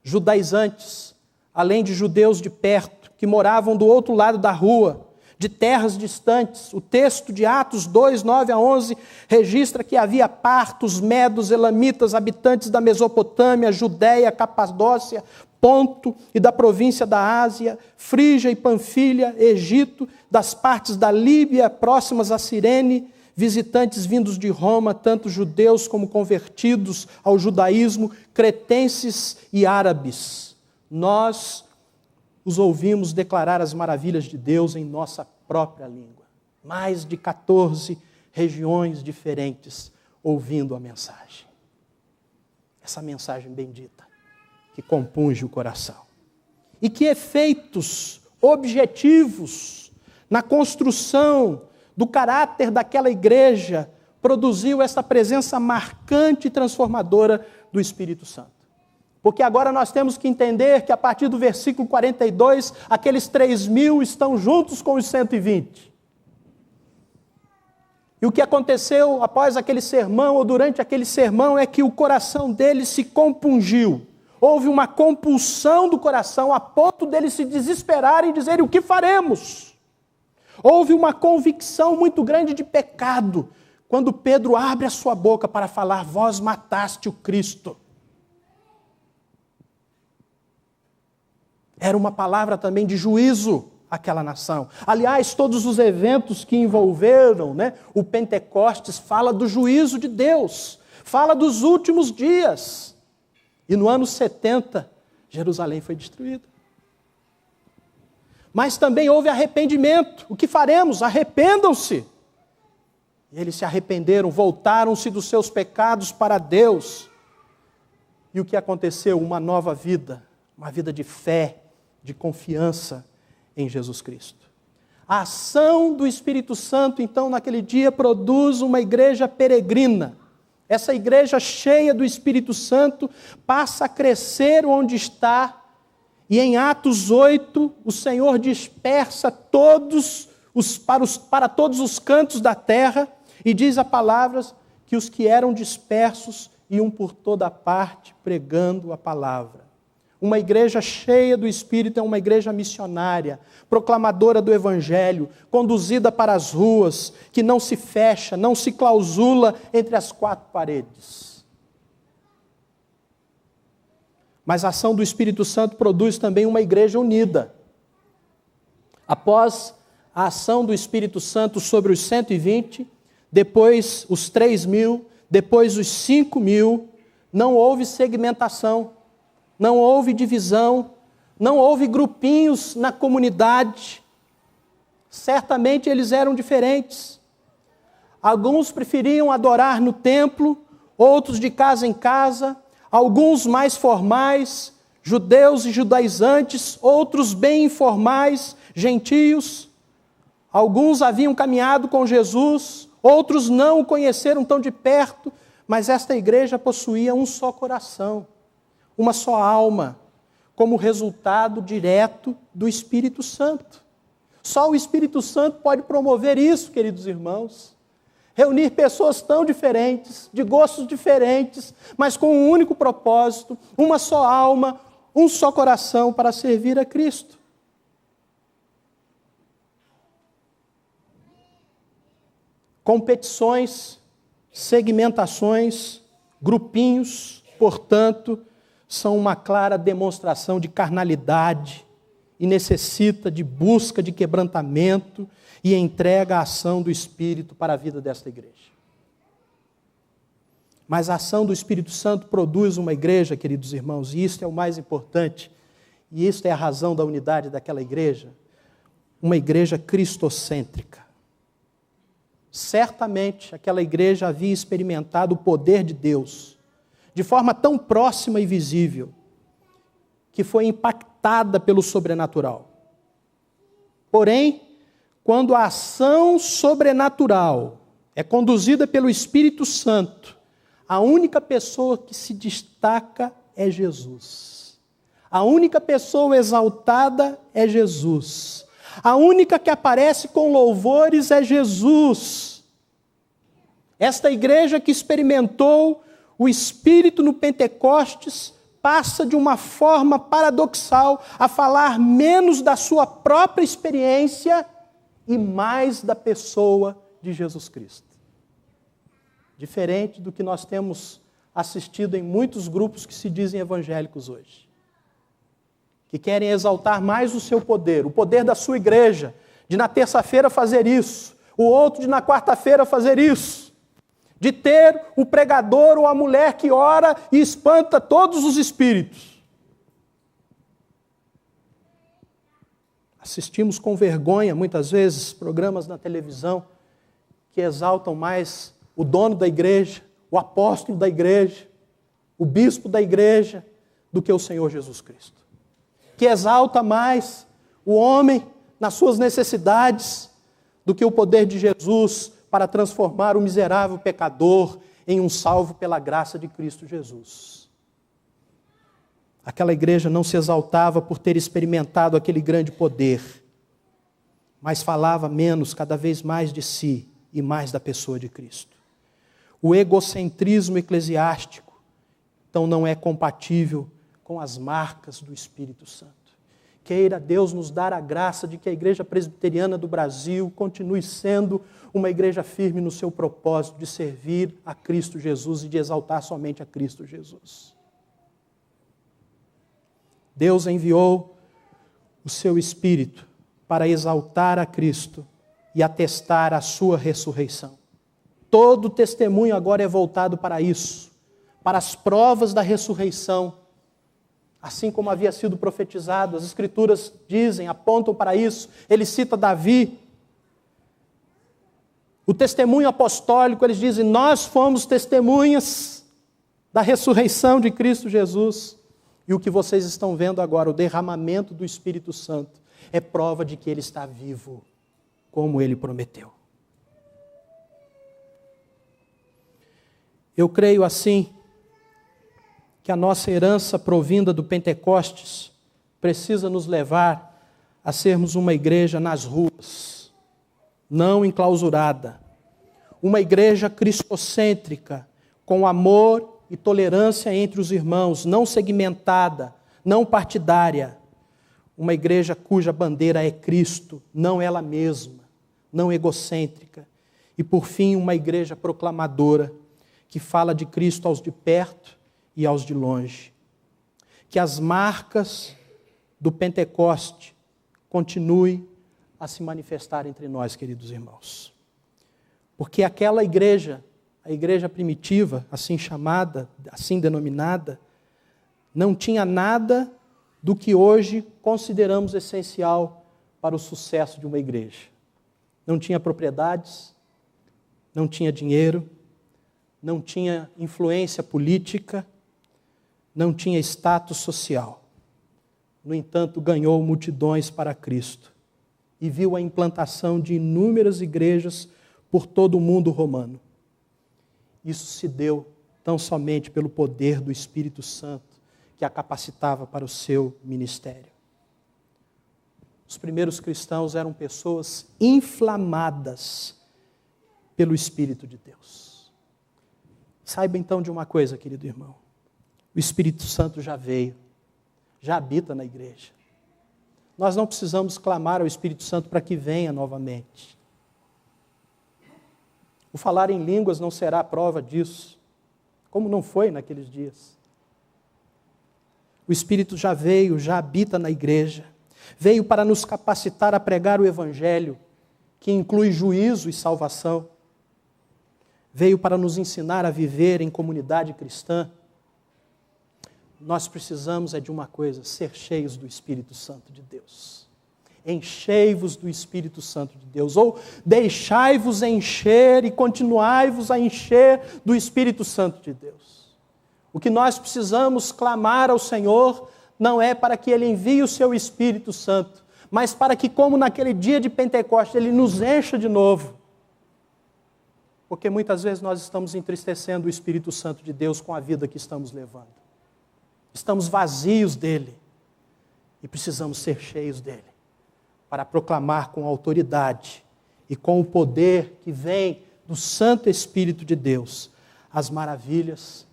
judaizantes, além de judeus de perto, que moravam do outro lado da rua, de terras distantes. O texto de Atos 2, 9 a 11, registra que havia partos, medos, elamitas, habitantes da Mesopotâmia, Judéia, Capadócia, Ponto e da província da Ásia, Frígia e Panfilha, Egito, das partes da Líbia próximas a Cirene, visitantes vindos de Roma, tanto judeus como convertidos ao judaísmo, cretenses e árabes. Nós os ouvimos declarar as maravilhas de Deus em nossa própria língua. Mais de 14 regiões diferentes ouvindo a mensagem. Essa mensagem bendita que compunge o coração. E que efeitos objetivos na construção do caráter daquela igreja produziu essa presença marcante e transformadora do Espírito Santo. Porque agora nós temos que entender que a partir do versículo 42, aqueles 3.000 estão juntos com os 120. E o que aconteceu após aquele sermão, ou durante aquele sermão, é que o coração deles se compungiu. Houve uma compulsão do coração a ponto deles se desesperarem e dizerem: o que faremos? Houve uma convicção muito grande de pecado, quando Pedro abre a sua boca para falar: vós mataste o Cristo. Era uma palavra também de juízo àquela nação. Aliás, todos os eventos que envolveram, o Pentecostes, fala do juízo de Deus, fala dos últimos dias. E no ano 70, Jerusalém foi destruída. Mas também houve arrependimento. O que faremos? Arrependam-se. E eles se arrependeram, voltaram-se dos seus pecados para Deus. E o que aconteceu? Uma nova vida, uma vida de fé, de confiança em Jesus Cristo. A ação do Espírito Santo, então, naquele dia, produz uma igreja peregrina. Essa igreja cheia do Espírito Santo passa a crescer onde está, e em Atos 8, o Senhor dispersa para todos os cantos da terra, e diz a palavra que os que eram dispersos iam por toda parte pregando a palavra. Uma igreja cheia do Espírito é uma igreja missionária, proclamadora do Evangelho, conduzida para as ruas, que não se fecha, não se clausula entre as quatro paredes. Mas a ação do Espírito Santo produz também uma igreja unida. Após a ação do Espírito Santo sobre os 120, depois os 3.000, depois os 5.000, não houve segmentação, não houve divisão, não houve grupinhos na comunidade. Certamente eles eram diferentes. Alguns preferiam adorar no templo, outros de casa em casa, alguns mais formais, judeus e judaizantes, outros bem informais, gentios. Alguns haviam caminhado com Jesus, outros não o conheceram tão de perto, mas esta igreja possuía um só coração, uma só alma, como resultado direto do Espírito Santo. Só o Espírito Santo pode promover isso, queridos irmãos. Reunir pessoas tão diferentes, de gostos diferentes, mas com um único propósito, uma só alma, um só coração para servir a Cristo. Competições, segmentações, grupinhos, portanto, são uma clara demonstração de carnalidade e necessita de busca de quebrantamento e entrega a ação do Espírito para a vida desta igreja. Mas a ação do Espírito Santo produz uma igreja, queridos irmãos, e isto é o mais importante, e isto é a razão da unidade daquela igreja, uma igreja cristocêntrica. Certamente aquela igreja havia experimentado o poder de Deus de forma tão próxima e visível que foi impactada pelo sobrenatural. Porém, quando a ação sobrenatural é conduzida pelo Espírito Santo, a única pessoa que se destaca é Jesus. A única pessoa exaltada é Jesus. A única que aparece com louvores é Jesus. Esta igreja que experimentou o Espírito no Pentecostes passa de uma forma paradoxal a falar menos da sua própria experiência e mais da pessoa de Jesus Cristo. Diferente do que nós temos assistido em muitos grupos que se dizem evangélicos hoje, que querem exaltar mais o seu poder, o poder da sua igreja, de na terça-feira fazer isso, o outro de na quarta-feira fazer isso, de ter o pregador ou a mulher que ora e espanta todos os espíritos. Assistimos com vergonha, muitas vezes, programas na televisão que exaltam mais o dono da igreja, o apóstolo da igreja, o bispo da igreja, do que o Senhor Jesus Cristo. Que exalta mais o homem nas suas necessidades do que o poder de Jesus para transformar o miserável pecador em um salvo pela graça de Cristo Jesus. Aquela igreja não se exaltava por ter experimentado aquele grande poder, mas falava menos, cada vez mais de si e mais da pessoa de Cristo. O egocentrismo eclesiástico, então, não é compatível com as marcas do Espírito Santo. Queira Deus nos dar a graça de que a Igreja Presbiteriana do Brasil continue sendo uma igreja firme no seu propósito de servir a Cristo Jesus e de exaltar somente a Cristo Jesus. Deus enviou o seu Espírito para exaltar a Cristo e atestar a sua ressurreição. Todo testemunho agora é voltado para isso, para as provas da ressurreição. Assim como havia sido profetizado, as Escrituras dizem, apontam para isso. Ele cita Davi. O testemunho apostólico, eles dizem, nós fomos testemunhas da ressurreição de Cristo Jesus. E o que vocês estão vendo agora, o derramamento do Espírito Santo, é prova de que Ele está vivo, como Ele prometeu. Eu creio assim, que a nossa herança provinda do Pentecostes precisa nos levar a sermos uma igreja nas ruas, não enclausurada. Uma igreja cristocêntrica, com amor e tolerância entre os irmãos, não segmentada, não partidária. Uma igreja cuja bandeira é Cristo, não ela mesma, não egocêntrica. E por fim, uma igreja proclamadora, que fala de Cristo aos de perto e aos de longe. Que as marcas do Pentecoste continuem a se manifestar entre nós, queridos irmãos. Porque aquela igreja, a igreja primitiva, assim chamada, assim denominada, não tinha nada do que hoje consideramos essencial para o sucesso de uma igreja. Não tinha propriedades, não tinha dinheiro, não tinha influência política, não tinha status social. No entanto, ganhou multidões para Cristo e viu a implantação de inúmeras igrejas por todo o mundo romano. Isso se deu tão somente pelo poder do Espírito Santo que a capacitava para o seu ministério. Os primeiros cristãos eram pessoas inflamadas pelo Espírito de Deus. Saiba então de uma coisa, querido irmão. O Espírito Santo já veio, já habita na igreja. Nós não precisamos clamar ao Espírito Santo para que venha novamente. O falar em línguas não será prova disso, como não foi naqueles dias. O Espírito já veio, já habita na igreja. Veio para nos capacitar a pregar o Evangelho, que inclui juízo e salvação. Veio para nos ensinar a viver em comunidade cristã. Nós precisamos de uma coisa, ser cheios do Espírito Santo de Deus. Enchei-vos do Espírito Santo de Deus, ou deixai-vos encher e continuai-vos a encher do Espírito Santo de Deus. O que nós precisamos clamar ao Senhor não é para que Ele envie o seu Espírito Santo, mas para que, como naquele dia de Pentecostes, Ele nos encha de novo. Porque muitas vezes nós estamos entristecendo o Espírito Santo de Deus com a vida que estamos levando. Estamos vazios dele e precisamos ser cheios dele para proclamar com autoridade e com o poder que vem do Santo Espírito de Deus as maravilhas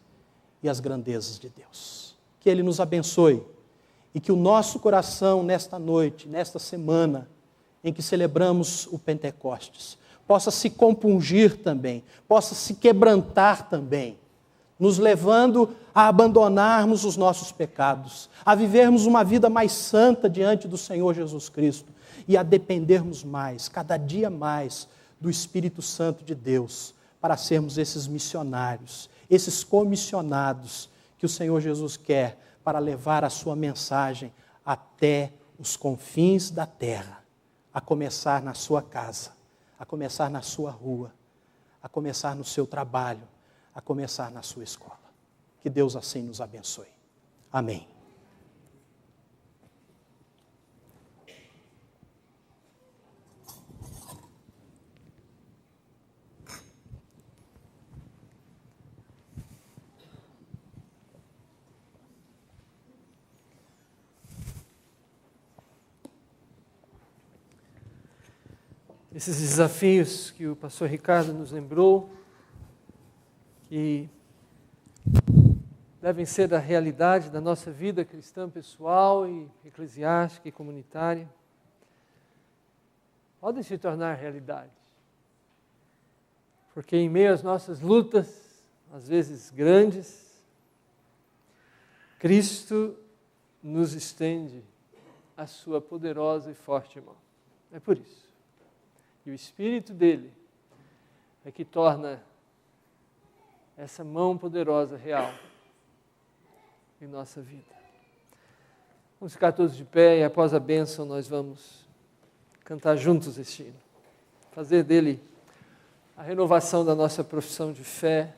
e as grandezas de Deus. Que Ele nos abençoe e que o nosso coração nesta noite, nesta semana em que celebramos o Pentecostes, possa se compungir também, possa se quebrantar também, nos levando a abandonarmos os nossos pecados, a vivermos uma vida mais santa diante do Senhor Jesus Cristo e a dependermos mais, cada dia mais, do Espírito Santo de Deus, para sermos esses missionários, esses comissionados que o Senhor Jesus quer para levar a sua mensagem até os confins da terra, a começar na sua casa, a começar na sua rua, a começar no seu trabalho, a começar na sua escola. Que Deus assim nos abençoe. Amém. Esses desafios que o pastor Ricardo nos lembrou, que devem ser da realidade da nossa vida cristã pessoal e eclesiástica e comunitária, podem se tornar realidade. Porque em meio às nossas lutas, às vezes grandes, Cristo nos estende a sua poderosa e forte mão. É por isso. E o Espírito dele é que torna essa mão poderosa real em nossa vida. Vamos ficar todos de pé e após a bênção nós vamos cantar juntos este hino. Fazer dele a renovação da nossa profissão de fé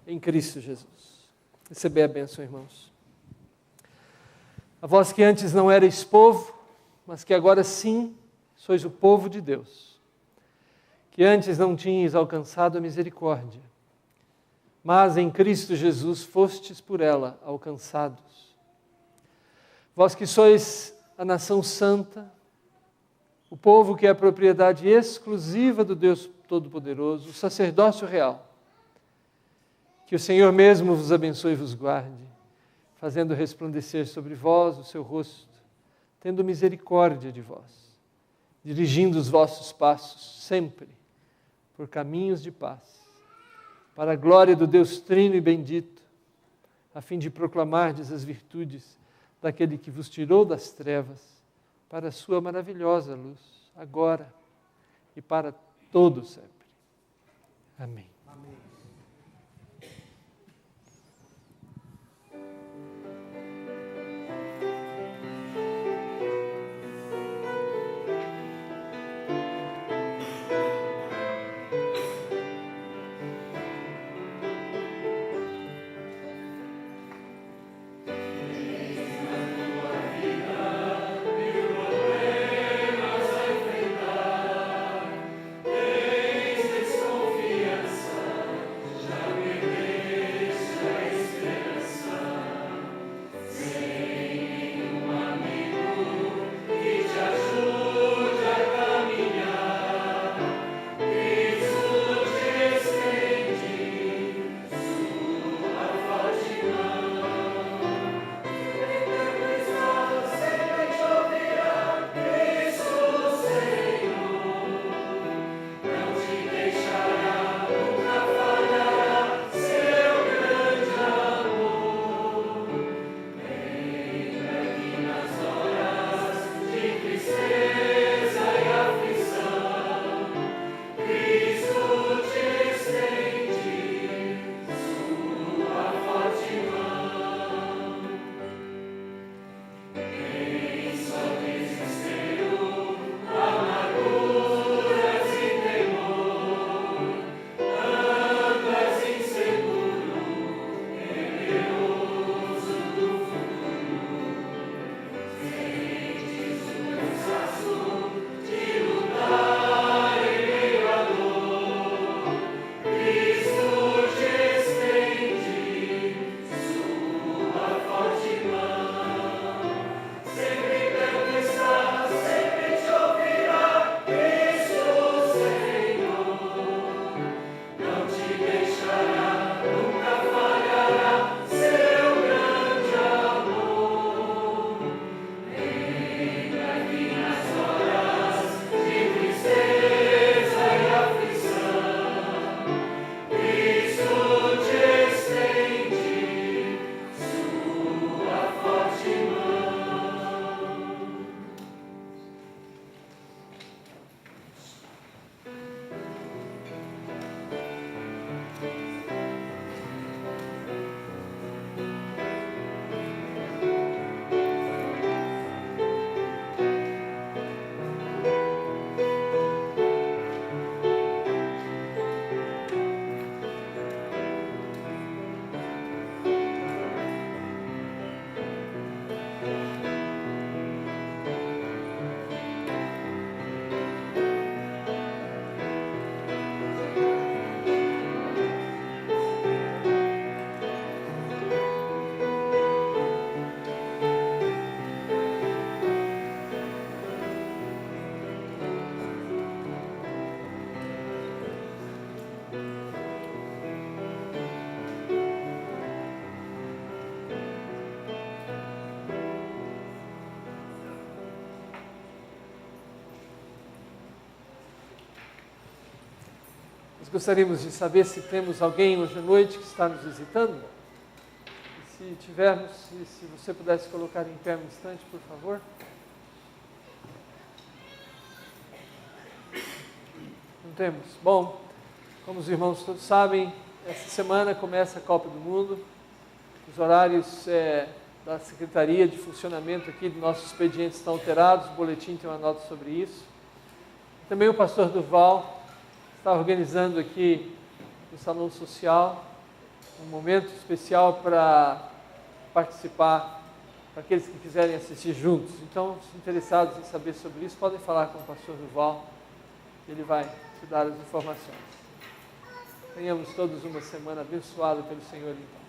em Cristo Jesus. Receber a bênção, irmãos. A vós que antes não erais povo, mas que agora sim sois o povo de Deus, que antes não tinhais alcançado a misericórdia, mas em Cristo Jesus fostes por ela alcançados. Vós que sois a nação santa, o povo que é a propriedade exclusiva do Deus Todo-Poderoso, o sacerdócio real, que o Senhor mesmo vos abençoe e vos guarde, fazendo resplandecer sobre vós o seu rosto, tendo misericórdia de vós, dirigindo os vossos passos sempre por caminhos de paz, para a glória do Deus Trino e bendito, a fim de proclamardes as virtudes daquele que vos tirou das trevas para a sua maravilhosa luz, agora e para todo sempre. Amém. Nós gostaríamos de saber se temos alguém hoje à noite que está nos visitando. E se tivermos, se você pudesse colocar em pé um instante, por favor. Não temos? Bom, como os irmãos todos sabem, essa semana começa a Copa do Mundo. Os horários da Secretaria de Funcionamento aqui do nosso expediente estão alterados, o boletim tem uma nota sobre isso. Também o pastor Durval está organizando aqui no Salão Social um momento especial para participar, para aqueles que quiserem assistir juntos. Então, os interessados em saber sobre isso, podem falar com o pastor Duval, ele vai te dar as informações. Tenhamos todos uma semana abençoada pelo Senhor, então.